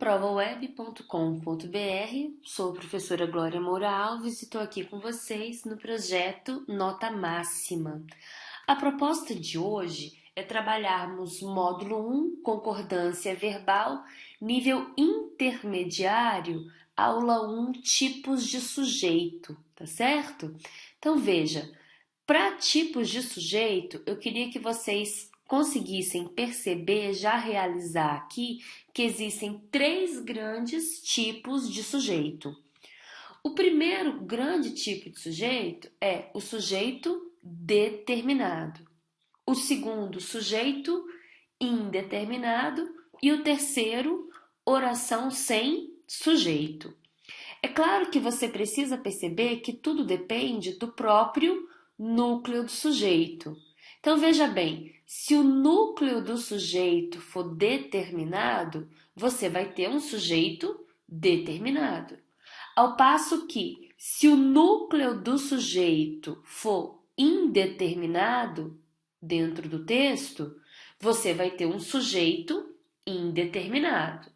provaweb.com.br. Sou a professora Glória Moura Alves e estou aqui com vocês no projeto Nota Máxima. A proposta de hoje é trabalharmos módulo 1, concordância verbal, nível intermediário, aula 1, tipos de sujeito, tá certo? Então veja, para tipos de sujeito, eu queria que vocês conseguissem perceber, já realizar aqui, que existem 3 grandes tipos de sujeito. O primeiro grande tipo de sujeito é o sujeito determinado. O segundo, sujeito indeterminado. E o terceiro, oração sem sujeito. É claro que você precisa perceber que tudo depende do próprio núcleo do sujeito. Então, veja bem, se o núcleo do sujeito for determinado, você vai ter um sujeito determinado. Ao passo que, se o núcleo do sujeito for indeterminado dentro do texto, você vai ter um sujeito indeterminado.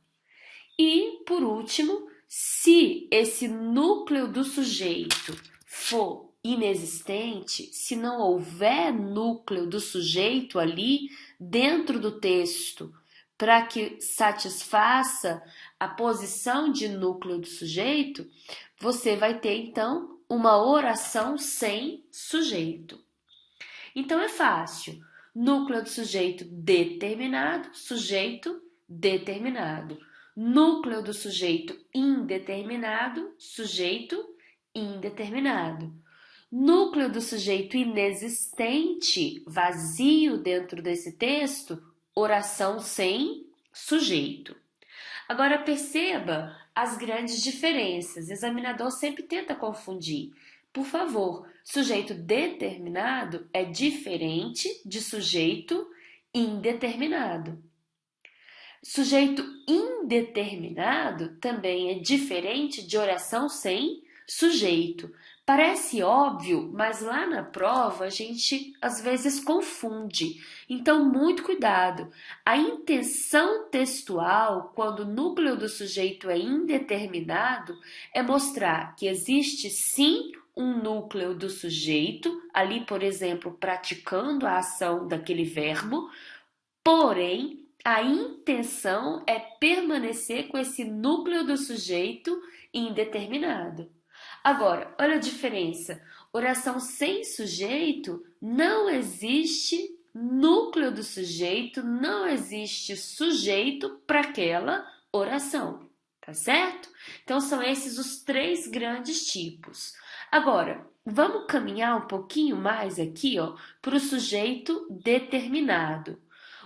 E, por último, se esse núcleo do sujeito for inexistente, se não houver núcleo do sujeito ali dentro do texto para que satisfaça a posição de núcleo do sujeito, você vai ter então uma oração sem sujeito. Então é fácil. Núcleo do sujeito determinado, sujeito determinado. Núcleo do sujeito indeterminado, sujeito indeterminado. Núcleo do sujeito inexistente, vazio dentro desse texto, oração sem sujeito. Agora perceba as grandes diferenças. O examinador sempre tenta confundir. Por favor, sujeito determinado é diferente de sujeito indeterminado. Sujeito indeterminado também é diferente de oração sem sujeito. Parece óbvio, mas lá na prova a gente às vezes confunde. Então, muito cuidado. A intenção textual, quando o núcleo do sujeito é indeterminado, é mostrar que existe sim um núcleo do sujeito, ali, por exemplo, praticando a ação daquele verbo, porém, a intenção é permanecer com esse núcleo do sujeito indeterminado. Agora, olha a diferença. Oração sem sujeito, não existe núcleo do sujeito, não existe sujeito para aquela oração, tá certo? Então, são esses os 3 grandes tipos. Agora, vamos caminhar um pouquinho mais aqui, para o sujeito determinado.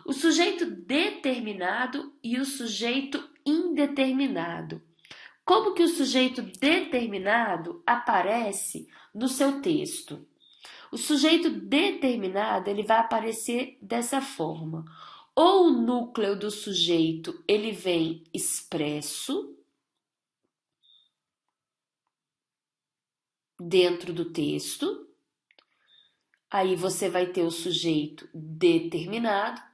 O sujeito determinado e o sujeito indeterminado. Como que o sujeito determinado aparece no seu texto? O sujeito determinado ele vai aparecer dessa forma. Ou o núcleo do sujeito ele vem expresso dentro do texto. Aí você vai ter o sujeito determinado.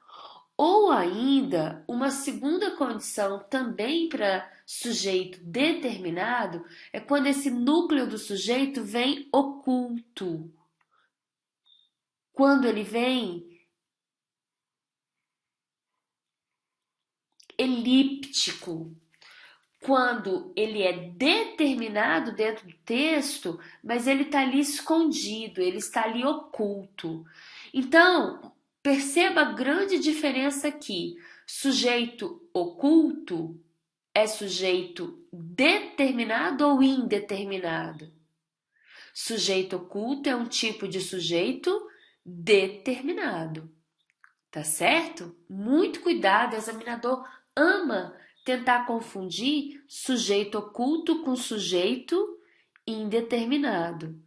Ou ainda, uma segunda condição também para sujeito determinado é quando esse núcleo do sujeito vem oculto. Quando ele vem elíptico. Quando ele é determinado dentro do texto, mas ele está ali escondido, ele está ali oculto. Então, perceba a grande diferença aqui. Sujeito oculto é sujeito determinado ou indeterminado? Sujeito oculto é um tipo de sujeito determinado. Tá certo? Muito cuidado, o examinador ama tentar confundir sujeito oculto com sujeito indeterminado.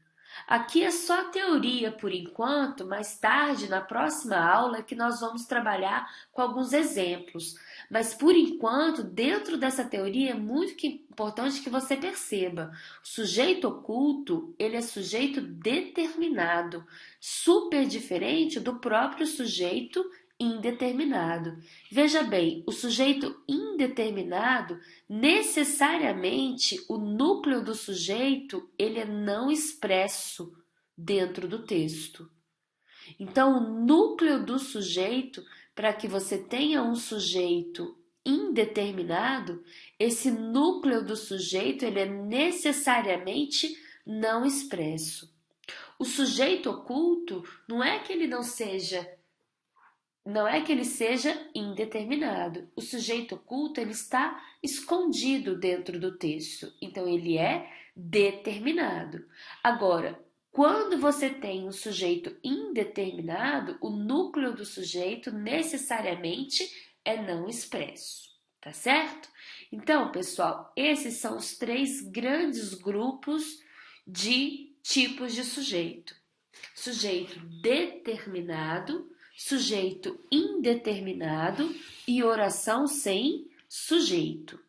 Aqui é só teoria por enquanto, mais tarde, na próxima aula, que nós vamos trabalhar com alguns exemplos. Mas por enquanto, dentro dessa teoria, é muito importante que você perceba. O sujeito oculto, ele é sujeito determinado, super diferente do próprio sujeito indeterminado. Veja bem, o sujeito indeterminado, necessariamente o núcleo do sujeito, ele é não expresso dentro do texto. Então, o núcleo do sujeito, para que você tenha um sujeito indeterminado, esse núcleo do sujeito, ele é necessariamente não expresso. O sujeito oculto não é que ele seja indeterminado. O sujeito oculto, ele está escondido dentro do texto. Então, ele é determinado. Agora, quando você tem um sujeito indeterminado, o núcleo do sujeito necessariamente é não expresso. Tá certo? Então, pessoal, esses são os 3 grandes grupos de tipos de sujeito. Sujeito determinado, sujeito indeterminado e oração sem sujeito.